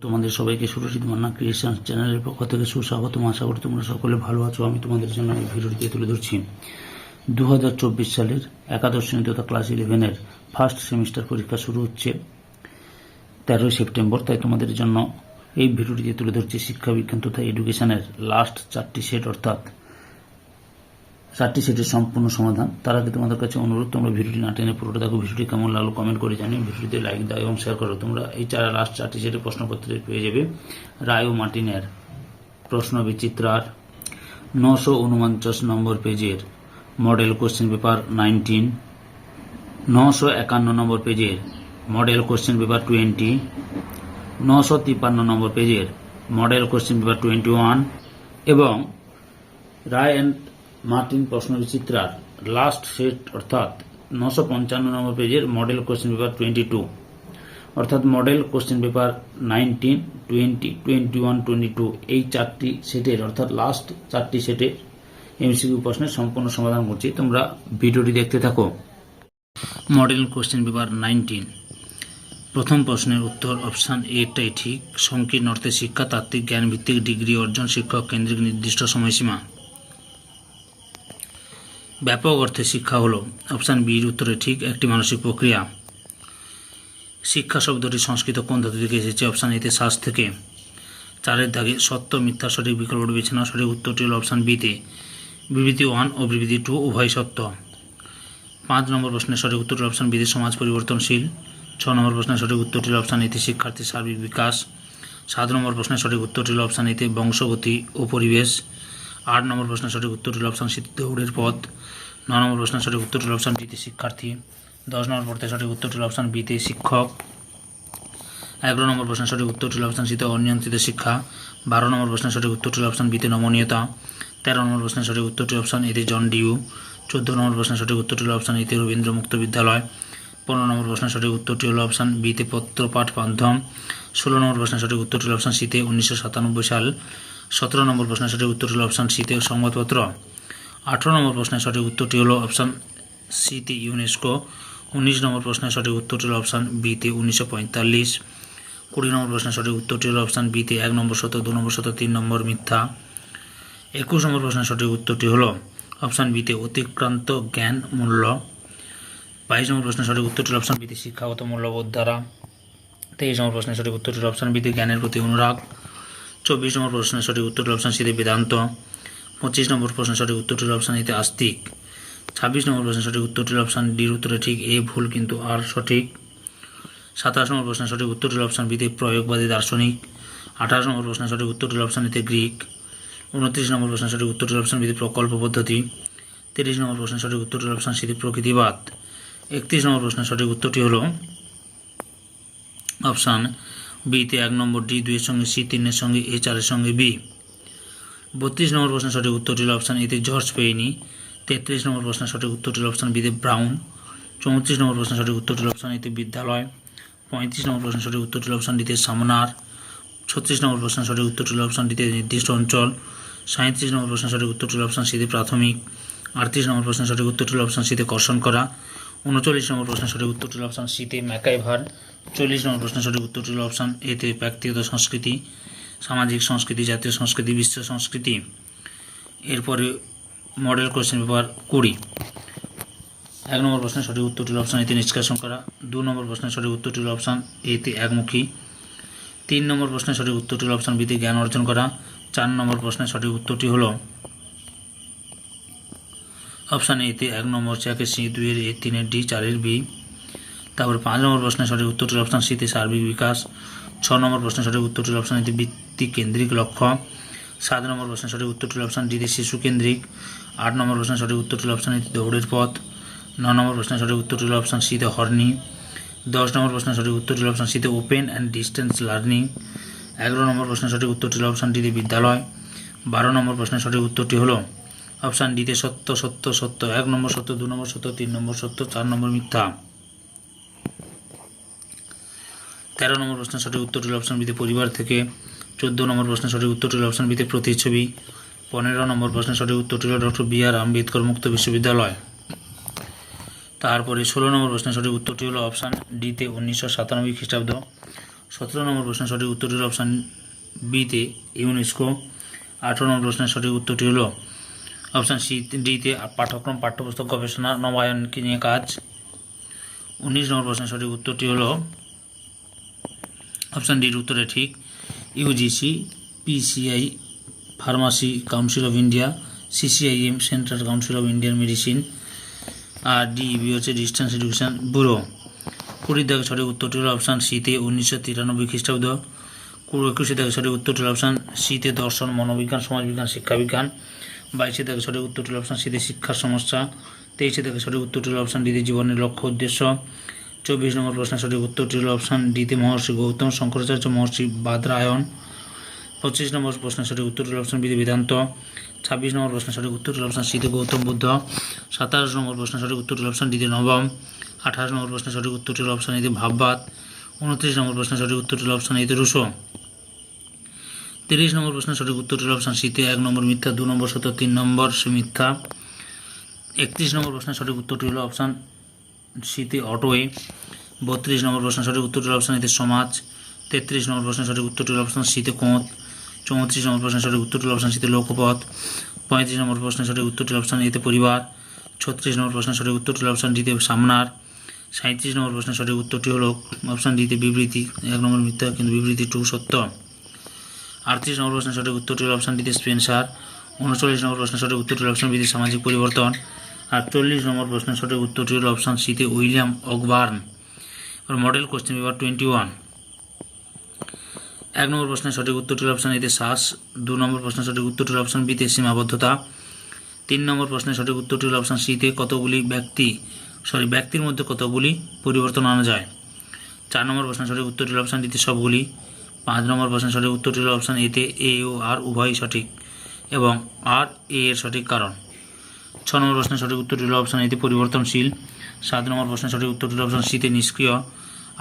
তোমাদের সবাইকে সুরজিৎ মান্না ক্রিয়েশন চ্যানেলের পক্ষ থেকে সুস্বাগতম। আশা করি তোমরা সকলে ভালো আছো। আমি তোমাদের জন্য এই ভিডিওটি তুলে ধরছি 2024 সালের একাদশ শ্রেণী তথা ক্লাস 11-এর ফার্স্ট সেমিস্টার পরীক্ষা শুরু হচ্ছে 13 সেপ্টেম্বর। তাই তোমাদের জন্য এই ভিডিওটিতে তুলে ধরছি শিক্ষা বিজ্ঞান তথা এডুকেশনের লাস্ট 4টি সেট, অর্থাৎ 4টি সেটের সম্পূর্ণ সমাধান। তার আগে তোমাদের কাছে অনুরোধ, তোমরা ভিডিওটি না টেনে পুরোটা দেখো। ভিডিওটি কেমন লাগলো কমেন্ট করে জানিও, ভিডিওটিতে লাইক দাও এবং শেয়ার করো। তোমরা এই লাস্ট 4টি সেটের প্রশ্নপত্রে পেয়ে যাবে রায় ও মার্টিনের প্রশ্ন বিচিত্রার 949 নম্বর পেজের মডেল কোশ্চেন পেপার 19, 951 নম্বর পেজের মডেল কোশ্চেন পেপার 20, 953 নম্বর পেজের মডেল কোশ্চেন পেপার 21 এবং রায় অ্যান্ড মার্টিন প্রশ্ন বিচিত্রার লাস্ট সেট অর্থাৎ 955 নম্বর পেজের মডেল কোশ্চেন পেপার 22, অর্থাৎ মডেল কোশ্চেন পেপার 19, 20, 21, 22 এই 4টি সেটের অর্থাৎ লাস্ট 4টি সেটের এমসিকিউ প্রশ্নের সম্পূর্ণ সমাধান করছি। তোমরা ভিডিওটি দেখতে থাকো। মডেল কোশ্চেন পেপার 19, প্রথম প্রশ্নের উত্তর অপশান এটাই ঠিক। সংকীর্ণ অর্থে শিক্ষা তাত্ত্বিক জ্ঞান ভিত্তিক ডিগ্রি অর্জন, শিক্ষক কেন্দ্রিক নির্দিষ্ট সময়সীমা। ব্যাপক অর্থে শিক্ষা হলো অপশান বির উত্তরে ঠিক একটি মানসিক প্রক্রিয়া। শিক্ষা শব্দটি সংস্কৃত কোন ধাতু থেকে এসেছে? অপশান এতে শ্বাস থেকে। 4-এর দাগে সত্য মিথ্যা সঠিক বিকল্পটি বেছে নাও। সঠিক উত্তরটি হল অপশান বিতে বিবৃতি 1 ও বিবৃতি 2 উভয় সত্য। 5 নম্বর প্রশ্নের সঠিক উত্তরটি অপশান বিতে সমাজ পরিবর্তনশীল। 6 নম্বর প্রশ্নের সঠিক উত্তরটি হল অপশান এতে শিক্ষার্থীর সার্বিক বিকাশ। 7 নম্বর প্রশ্নের সঠিক উত্তরটি হল অপশান এতে বংশগতি ও পরিবেশ। 8 নম্বর প্রশ্নের সঠিক উত্তরটি হল অপশান সিতে দৌড়ের পথ। 9 নম্বর প্রশ্নের সঠিক উত্তরটি হল অপশান বিতে শিক্ষার্থী। 10 নম্বর প্রশ্নের সঠিক উত্তরটি হল অপশান বিতে শিক্ষক। 11 নম্বর প্রশ্নের সঠিক উত্তরটি হল অপশান সিতে অনিয়ন্ত্রিত শিক্ষা। 12 নম্বর প্রশ্নের সঠিক উত্তরটি হল অপশান বিতে নমনীয়তা। 13 নম্বর প্রশ্নের সঠিক উত্তরটি অপশান এতে জন ডিউ। 14 নম্বর প্রশ্নের সঠিক উত্তরটি হল অপশান এতে রবীন্দ্র মুক্ত বিদ্যালয়। 15 নম্বর প্রশ্নের সঠিক উত্তরটি হল অপশান বিতে পত্রপাঠ মাধ্যম। 16 নম্বর প্রশ্নের সঠিক উত্তরটি হল অপশান সিতে 1997 সাল। 17 নম্বর প্রশ্নের সঠিক উত্তরটি হল অপশান সিতে সংবাদপত্র। 18 নম্বর প্রশ্নের সঠিক উত্তরটি হল অপশান সিতে ইউনেস্কো। 19 নম্বর প্রশ্নের সঠিক উত্তরটি হল অপশান বিতে 1945। 20 নম্বর প্রশ্নের সঠিক উত্তরটি হল অপশান বিতে 1 নম্বর সত্য, 2 নম্বর সত্য, 3 নম্বর মিথ্যা। 21 নম্বর প্রশ্নের সঠিক উত্তরটি হল অপশান বিতে অতিক্রান্ত জ্ঞান মূল্য। 22 নম্বর প্রশ্নের সঠিক উত্তরটি হল অপশান বিতে শিক্ষাগত মূল্যবোধ দ্বারা। 23 নম্বর প্রশ্নের সঠিক উত্তরটি হল অপশান বিতে জ্ঞানের প্রতি অনুরাগ। 24 নম্বর প্রশ্নের সঠিক উত্তরটি হল অপশান সিতে বেদান্ত। 25 নম্বর প্রশ্নের সঠিক উত্তরটি হল অপশান এতে আস্তিক। 26 নম্বর প্রশ্নের সঠিক উত্তরটি হল অপশান ডির উত্তরে ঠিক, এ ভুল কিন্তু আর সঠিক। 27 নম্বর প্রশ্নের সঠিক উত্তরটি হল অপশান বিতে প্রয়োগবাদী দার্শনিক। 28 নম্বর প্রশ্নের সঠিক উত্তরটি হল অপশান এতে গ্রিক। 29 নম্বর প্রশ্নের সঠিক উত্তরটি হল অপশান বিতে প্রকল্প পদ্ধতি। 30 নম্বর প্রশ্নের সঠিক উত্তরটি হল অপশান সিতে প্রকৃতিবাদ। 31 নম্বর প্রশ্নের সঠিক উত্তরটি হল অপশান বিতে 1 নম্বর ডি 2 এর সঙ্গে সি, 3 এর সঙ্গে এ, 4 এর সঙ্গে বি। 32 নম্বর প্রশ্নের সঠিক উত্তরটি হল অপশান এতে জর্জ পেইনি। 33 নম্বর প্রশ্নের সঠিক উত্তরটি হল অপশান বিতে ব্রাউন। 34 নম্বর প্রশ্নের সঠিক উত্তরটি হল অপশান এতে বিদ্যালয়। 35 নম্বর প্রশ্নের সঠিক উত্তরটি হল অপশান ডিতে সামনার। 36 নম্বর প্রশ্নের সঠিক উত্তরটি হল অপশান ডিতে নির্দিষ্ট অঞ্চল। 37 নম্বর প্রশ্নের সঠিক উত্তরটি হল অপশান সিতে প্রাথমিক। 38 নম্বর প্রশ্নের সঠিক উত্তরটি হল অপশান সিতে কর্ষণ করা। 39 নম্বর প্রশ্নের সঠিক উত্তরটি হল অপশান সিতে ম্যাকাইভার। 40 নম্বর প্রশ্নের সঠিক উত্তরটি হল অপশান এতে ব্যক্তিগত সংস্কৃতি, সামাজিক সংস্কৃতি, জাতীয় সংস্কৃতি, বিশ্ব সংস্কৃতি। এরপরে মডেল কোশ্চেন পেপার 20। 1 নম্বর প্রশ্নের সঠিক উত্তরটি হল অপশান এতে নিষ্কাশন করা। 2 নম্বর প্রশ্নের সঠিক উত্তরটি হল অপশান এতে একমুখী। 3 নম্বর প্রশ্নের সঠিক উত্তরটি হল অপশান বিতে জ্ঞান অর্জন করা। 4 নম্বর প্রশ্নের সঠিক উত্তরটি হল অপশান এতে 1 নম্বর চাকে সি, 2 এর এ, 3 এর ডি, 4 এর বি। তারপরে 5 নম্বর প্রশ্নের সঠিক উত্তরটি হল অপশান সিতে সার্বিক বিকাশ। 6 নম্বর প্রশ্নের সঠিক উত্তরটি হল অপশান এতে বৃত্তি কেন্দ্রিক লক্ষ্য। 7 নম্বর প্রশ্নের সঠিক উত্তরটি হল অপশান ডিতে শিশু কেন্দ্রিক। 8 নম্বর প্রশ্নের সঠিক উত্তরটি হল অপশান এতে দৌড়ের পথ। 9 নম্বর প্রশ্নের সঠিক উত্তরটি হল অপশান সিতে হর্নি। 10 নম্বর প্রশ্নের সঠিক উত্তরটি হল অপশান সিতে ওপেন অ্যান্ড ডিস্টেন্স লার্নিং। 11 নম্বর প্রশ্নের সঠিক উত্তরটি হল অপশান ডিতে বিদ্যালয়। 12 নম্বর প্রশ্নের সঠিক উত্তরটি হল অপশান ডিতে সত্য সত্য সত্য, 1 নম্বর সত্য, 2 নম্বর সত্য, 3 নম্বর সত্য, 4 নম্বর মিথ্যা। 13 নম্বর প্রশ্নের সঠিক উত্তরটি হল অপশান বিতে পরিবার থেকে। 14 নম্বর প্রশ্নের সঠিক উত্তরটি হল অপশান বিতে প্রতিচ্ছবি। 15 নম্বর প্রশ্নের সঠিক উত্তরটি হল ডক্টর বি আর আম্বেদকর মুক্ত বিশ্ববিদ্যালয়। তারপরে 16 নম্বর প্রশ্নের সঠিক উত্তরটি হল অপশান ডিতে 1997 খ্রিস্টাব্দ। 17 নম্বর প্রশ্নের সঠিক উত্তরটি হলো অপশান বিতে ইউনেস্কো। 18 নম্বর প্রশ্নের সঠিক উত্তরটি হলো অপশান ডিতে পাঠ্যক্রম পাঠ্যপুস্তক গবেষণা নবায়নকে নিয়ে কাজ। 19 নম্বর প্রশ্নের সঠিক উত্তরটি হলো অপশান ডির উত্তরে ঠিক UGC, PCI pharmacy council of India, CCIM central council of Indian medicine, আর ডিইবি হচ্ছে ডিস্টেন্স এডুকেশন ব্যুরো। 20 দাগে সঠিক উত্তরটি হলো অপশান সিতে 1993 খ্রিস্টাব্দ। 21 দাগে সঠিক উত্তরটি হলো অপশান সিতে দর্শন মনোবিজ্ঞান সমাজবিজ্ঞান শিক্ষাবিজ্ঞান। 22 দাগে সঠিক উত্তরটি হলো অপশান সিতে শিক্ষার সমস্যা। 23 দাগে সঠিক উত্তরটি হলো অপশান ডিতে জীবনের লক্ষ্য উদ্দেশ্য। 24 নম্বর প্রশ্নের সঠিক উত্তরটি হলো অপশান ডিতে মহর্ষি গৌতম শঙ্করাচার্য মহর্ষি বাদরায়ণ। 25 নম্বর প্রশ্নের সঠিক উত্তরটি হলো অপশান বিতে বেদান্ত। 26 নম্বর প্রশ্নের সঠিক উত্তরটি হলো অপশান সিতে গৌতম বুদ্ধ। 27 নম্বর প্রশ্নের সঠিক উত্তরটি হলো অপশান ডিতে নবম। 28 নম্বর প্রশ্নের সঠিক উত্তরটি হলো অপশান এতে ভাববাদ। 29 নম্বর প্রশ্নের সঠিক উত্তরটি হলো অপশান এতে রুশো। 30 নম্বর প্রশ্নের সঠিক উত্তরটি হলো অপশান সিতে 1 নম্বর মিথ্যা, 2 নম্বর সত্য, 3 নম্বর মিথ্যা। 31 নম্বর প্রশ্নের সঠিক উত্তরটি হলো অপশান সিতে অটোয়ে। 32 নম্বর প্রশ্নের সঠিক উত্তরটি হলো অপশান এতে সমাজ। 33 নম্বর প্রশ্নের সঠিক উত্তরটি হলো অপশান সিতে কোঁত। 34 নম্বর প্রশ্নের সঠিক উত্তরটি হলো অপশান সিতে লোকপথ। 35 নম্বর প্রশ্নের সঠিক উত্তরটি হলো অপশান এতে পরিবার। 36 নম্বর প্রশ্নের সঠিক উত্তরটি হলো অপশান ডিতে সামনার। 37 নম্বর প্রশ্নের সঠিক উত্তরটি হলো অপশান ডিতে বিবৃতি, 1 নম্বর মিথ্যা কিন্তু বিবৃতি 2 সত্য। 38 নম্বর প্রশ্নের সঠিক উত্তরটি হলো অপশান ডিতে স্পেন্সার। 39 নম্বর প্রশ্নের সঠিক উত্তরটি হলো অপশান বিতে সামাজিক পরিবর্তন। আর 40 নম্বর প্রশ্নের সঠিক উত্তরটি হলো অপশান সিতে William Ogburn. Model question paper 21। 1 নম্বর প্রশ্নের সঠিক উত্তরটি হলো অপশান এতে শ্বাস। 2 নম্বর প্রশ্নের সঠিক উত্তরটি হলো অপশান বিতে সীমাবদ্ধতা। 3 নম্বর প্রশ্নের সঠিক উত্তরটি হলো অপশান সিতে কতগুলি ব্যক্তির মধ্যে কতগুলি পরিবর্তন আনা যায়। 4 নম্বর প্রশ্নের সঠিক উত্তরটি হলো অপশান ডিতে সবগুলি। 5 নম্বর প্রশ্নের সঠিক উত্তরটি হলো অপশান এতে এ ও আর উভয়ই সঠিক এবং আর এ এর সঠিক কারণ। 6 নম্বর প্রশ্নের সঠিক উত্তরটি হলো অপশান এতে পরিবর্তনশীল। 7 নম্বর প্রশ্নের সঠিক উত্তরটি হলো অপশান সিতে নিষ্ক্রিয়।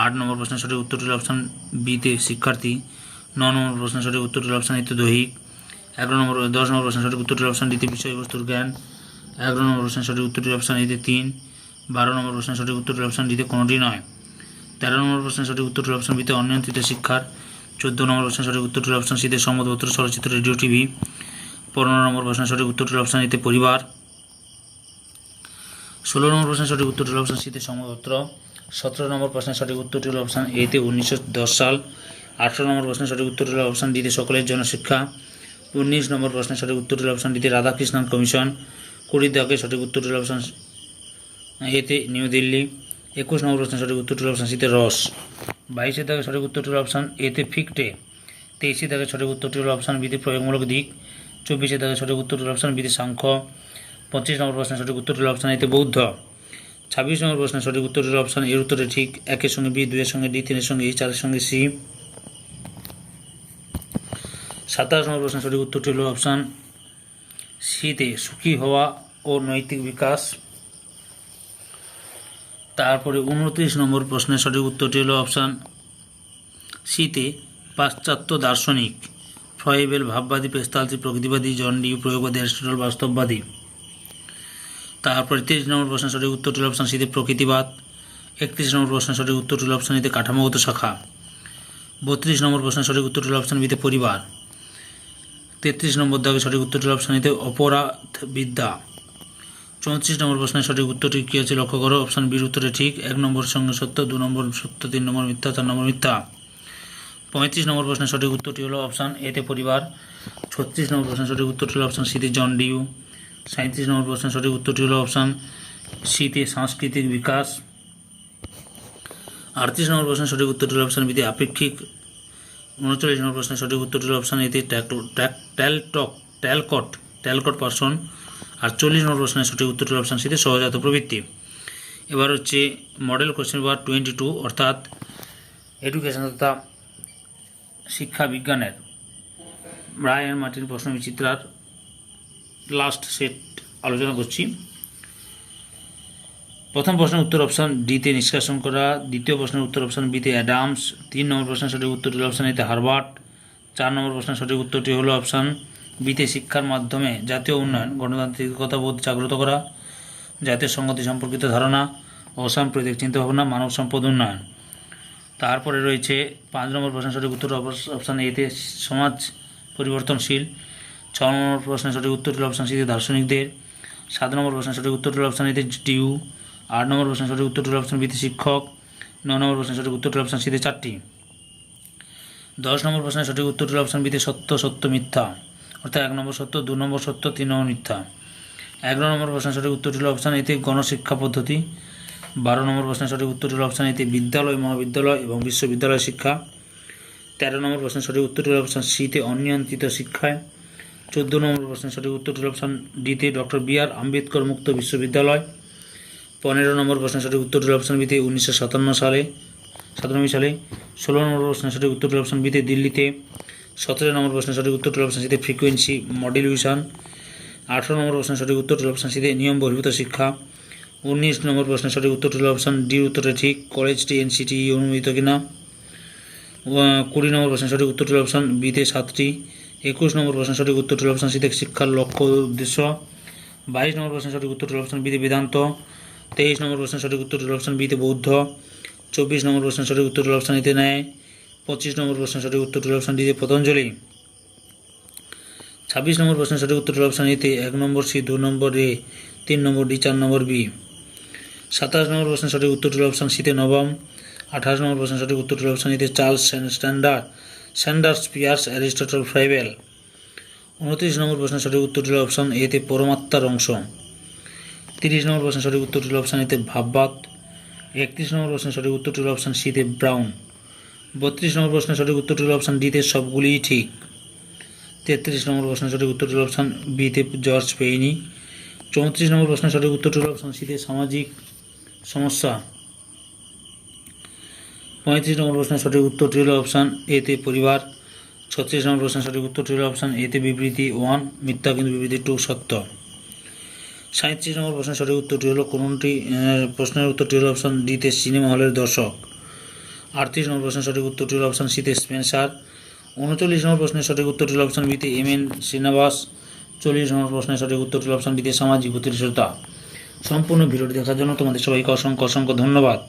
8 নম্বর প্রশ্নের সঠিক উত্তরটি হলো অপশান বিতে শিক্ষার্থী। 9 নম্বর প্রশ্নের সঠিক উত্তরটি হলো অপশান এতে দৈহিক। 10 নম্বর প্রশ্নের সঠিক উত্তরটি হলো অপশান ডিতে বিষয়বস্তুর জ্ঞান। 11 নম্বর প্রশ্নের সঠিক উত্তরটি হলো অপশান এতে 3। 12 নম্বর প্রশ্নের সঠিক উত্তরটি হলো অপশান ডিতে কোনোটি নয়। 13 নম্বর প্রশ্নের সঠিক উত্তরটি হলো অপশান বিতে অনিয়ন্ত্রিত শিক্ষার। 14 নম্বর প্রশ্নের সঠিক উত্তরটি হলো অপশান সিতে সংবাদপত্র চলচ্চিত্র রেডিও টিভি। 15 নম্বর প্রশ্নের সঠিক উত্তরটি হলো অপশান এতে পরিবার। 16 নম্বর প্রশ্নের সঠিক উত্তরটি হলো অপশান সিতে সংবাদপত্র। 17 নম্বর প্রশ্নের সঠিক উত্তরটি হলো অপশান এতে 1910 সাল। 18 নম্বর প্রশ্নের সঠিক উত্তরটি হলো অপশান ডিতে সকলের জন্য শিক্ষা। 19 নম্বর প্রশ্নের সঠিক উত্তরটি হলো অপশান ডিতে রাধাকৃষ্ণন কমিশন। 20 দাগে সঠিক উত্তরটি হলো অপশান এতে নিউ দিল্লি। 21 নম্বর প্রশ্নের সঠিক উত্তরটি হলো অপশান সিতে রস। 22 দাগে সঠিক উত্তরটি হলো অপশান এতে ফিকটে। 23 দাগে সঠিক উত্তরটি হলো অপশান বিতে প্রয়োগমূলক দিক। 24 দাগে সঠিক উত্তরটি হলো অপশান বিতে সাংখ্য। 25 নম্বর প্রশ্নের সঠিক উত্তরটি হলো অপশান এতে বৌদ্ধ। 26 নম্বর প্রশ্নের সঠিক উত্তরটি হলো অপশান এর উত্তরে ঠিক 1 এর সঙ্গে বি, 2 এর সঙ্গে ডি, 3 এর সঙ্গে ই, 4 এর সঙ্গে সি। 27 নম্বর প্রশ্নের সঠিক উত্তরটি হলো অপশান সিতে সুখী হওয়া ও নৈতিক বিকাশ। তারপরে 29 নম্বর প্রশ্নের সঠিক উত্তরটি হলো অপশান সিতে পাশ্চাত্য দার্শনিক ফ্রয়েবেল ভাববাদী, পেস্তালজি প্রকৃতিবাদী, জন ডিউ প্রয়োগবাদী, অ্যারিস্টটল বাস্তববাদী। তারপরে 30 নম্বর প্রশ্নের সঠিক উত্তরটি হলো অপশান সিতে প্রকৃতিবাদ। 31 নম্বর প্রশ্নের সঠিক উত্তরটি হলো অপশান এতে কাঠামোগত শাখা। 32 নম্বর প্রশ্নের সঠিক উত্তরটি হলো অপশান বিতে পরিবার। 33 নম্বর দাগে সঠিক উত্তরটি হলো অপশান এতে অপরাধবিদ্যা। 34 নম্বর প্রশ্নের সঠিক উত্তরটি কী আছে লক্ষ্য করো। অপশান বির উত্তরে ঠিক, 1 নম্বর সঙ্গে সত্য, 2 নম্বর সত্য, 3 নম্বর মিথ্যা, 4 নম্বর মিথ্যা। 35 নম্বর প্রশ্নের সঠিক উত্তরটি হলো অপশান এতে পরিবার। 36 নম্বর প্রশ্নের সঠিক উত্তরটি হলো অপশান সিতে জন ডিউ। 37 নম্বর প্রশ্নের সঠিক উত্তরটি হলো অপশান সিতে সাংস্কৃতিক বিকাশ। 38 নম্বর প্রশ্নের সঠিক উত্তরটি হলো অপশান বিতে আপেক্ষিক। 39 নম্বর প্রশ্নের সঠিক উত্তরটি হলো অপশান এতে ট্যালকট পার্সন। আর 40 নম্বর প্রশ্নের সঠিক উত্তরটি হলো অপশান সিতে সহজাত প্রবৃত্তি। এবার হচ্ছে মডেল কোশ্চেন পেপার 22 অর্থাৎ এডুকেশন তথা শিক্ষা বিজ্ঞানের রায় অ্যান্ড মার্টিন প্রশ্ন বিচিত্রার লাস্ট সেট আলোচনা করছি। প্রথম প্রশ্নের উত্তর অপশান ডিতে নিষ্কাশন করা। দ্বিতীয় প্রশ্নের উত্তর অপশান বিতে অ্যাডামস। 3 নম্বর প্রশ্নের সঠিক উত্তরটি হলো অপশান এতে হার্ভার্ড। 4 নম্বর প্রশ্নের সঠিক উত্তরটি হলো অপশান বিতে শিক্ষার মাধ্যমে জাতীয় উন্নয়ন, গণতান্ত্রিকতাবোধ জাগ্রত করা, জাতীয় সংগতি সম্পর্কিত ধারণা, অসাম্প্রদায়িক চিন্তাভাবনা, মানব সম্পদ উন্নয়ন। তারপরে রয়েছে 5 নম্বর প্রশ্নের সঠিক উত্তর অপশান এতে সমাজ পরিবর্তনশীল। 6 নম্বর প্রশ্নের সঠিক উত্তরটি অপশান সিতে দার্শনিকদের। 7 নম্বর প্রশ্নের সঠিক উত্তরটি অপশান এতে ডিউ। 8 নম্বর প্রশ্নের সঠিক উত্তরটি অপশান বিতে শিক্ষক। 9 নম্বর প্রশ্নের সঠিক উত্তরটি অপশান সিতে 4টি। 10 নম্বর প্রশ্নের সঠিক উত্তরটি অপশান বিতে সত্য, সত্য, মিথ্যা, অর্থাৎ 1 নম্বর সত্য, 2 নম্বর সত্য, 3 নম্বর মিথ্যা। 11 নম্বর প্রশ্নের সঠিক উত্তরটি হল অপশান এতে গণশিক্ষা পদ্ধতি। 12 নম্বর প্রশ্নের সঠিক উত্তরটি হল অপশান এতে বিদ্যালয়, মহাবিদ্যালয় এবং বিশ্ববিদ্যালয় শিক্ষা। 13 নম্বর প্রশ্নের সঠিক উত্তরটি হল অপশান সিতে অনিয়ন্ত্রিত শিক্ষায়। 14 নম্বর প্রশ্নের সঠিক উত্তরটি হল অপশান ডিতে ডক্টর বি.আর. আম্বেদকর মুক্ত বিশ্ববিদ্যালয়। 15 নম্বর প্রশ্নের সঠিক উত্তরটি হল অপশান বিতে 1997 সালে। 16 নম্বর প্রশ্নের সঠিক উত্তরটি অপশান বিতে দিল্লিতে। 17 নম্বর প্রশ্নের সঠিক উত্তরটি অপশান সিতে ফ্রিকোয়েন্সি মডুলেশন। 18 নম্বর প্রশ্নের সঠিক উত্তরটি অপশান সিতে নিয়ম বহির্ভূত শিক্ষা। 19 নম্বর প্রশ্নের সঠিক উত্তরটি হল অপশান ডির উত্তরটা ঠিক, কলেজটি এনসিটিই অনুমোদিত কিনা। 20 নম্বর প্রশ্নের সঠিক উত্তরটি হল অপশান বিতে 7টি। 21 নম্বর প্রশ্নের সঠিক উত্তরটি হল অপশান সিতে শিক্ষার লক্ষ্য উদ্দেশ্য। 22 নম্বর প্রশ্নের সঠিক উত্তরটি হল অপশান বিতে বেদান্ত। 23 নম্বর প্রশ্নের সঠিক উত্তরটি হল অপশান বিতে বৌদ্ধ। 24 নম্বর প্রশ্নের সঠিক উত্তরটি হল অপশান এতে ন্যায়। 25 নম্বর প্রশ্নের সঠিক উত্তরটি হল অপশান ডিতে পতঞ্জলি। 26 নম্বর প্রশ্নের সঠিক উত্তরটি হল অপশান এতে 1 নম্বর সি, 2 নম্বর এ, 3 নম্বর ডি, 4 নম্বর বি। 27 নম্বর প্রশ্নের সঠিক উত্তরটি হল অপশান সিতে নবম। 28 নম্বর প্রশ্নের সঠিক উত্তরটি হল অপশান এতে চার্লস স্যান্ডার্স পিয়ার্স অ্যারিস্টটল ফ্রাইবেল। 29 নম্বর প্রশ্নের সঠিক উত্তরটি হল অপশান এতে পরমাত্মার অংশ। 30 নম্বর প্রশ্নের সঠিক উত্তরটি হল অপশান এতে ভাববাদ। 31 নম্বর প্রশ্নের সঠিক উত্তরটি হল অপশান সিতে ব্রাউন। 32 নম্বর প্রশ্নের সঠিক উত্তরটি হল অপশান ডিতে সবগুলিই ঠিক। 33 নম্বর প্রশ্নের সঠিক উত্তরটি হল অপশান বিতে জর্জ পেইনি। 34 নম্বর প্রশ্নের সঠিক উত্তরটি হল অপশান সিতে সামাজিক সমস্যা। 35 নম্বর প্রশ্নের সঠিক উত্তরটি হল অপশান এতে পরিবার। 36 নম্বর প্রশ্নের সঠিক উত্তরটি হল অপশান এতে বিবৃতি 1 মিথ্যা কিন্তু বিবৃতি 2 সত্য। 37 নম্বর প্রশ্নের সঠিক উত্তরটি হল কোনটি প্রশ্নের উত্তরটি হল অপশান ডিতে সিনেমা হলের দর্শক। 38 নম্বর প্রশ্নের সঠিক উত্তরটি হল অপশান সিতে স্পেন্সার। 39 নম্বর প্রশ্নের সঠিক উত্তরটি হল অপশান বিতে এম.এন. শ্রীনিবাস। 40 নম্বর প্রশ্নের সঠিক উত্তরটি হল অপশান ডিতে সামাজিক প্রতিষ্ঠাতা। সম্পূর্ণ ভিডিওটি দেখার জন্য তোমাদের সবাইকে অসংখ্য ধন্যবাদ।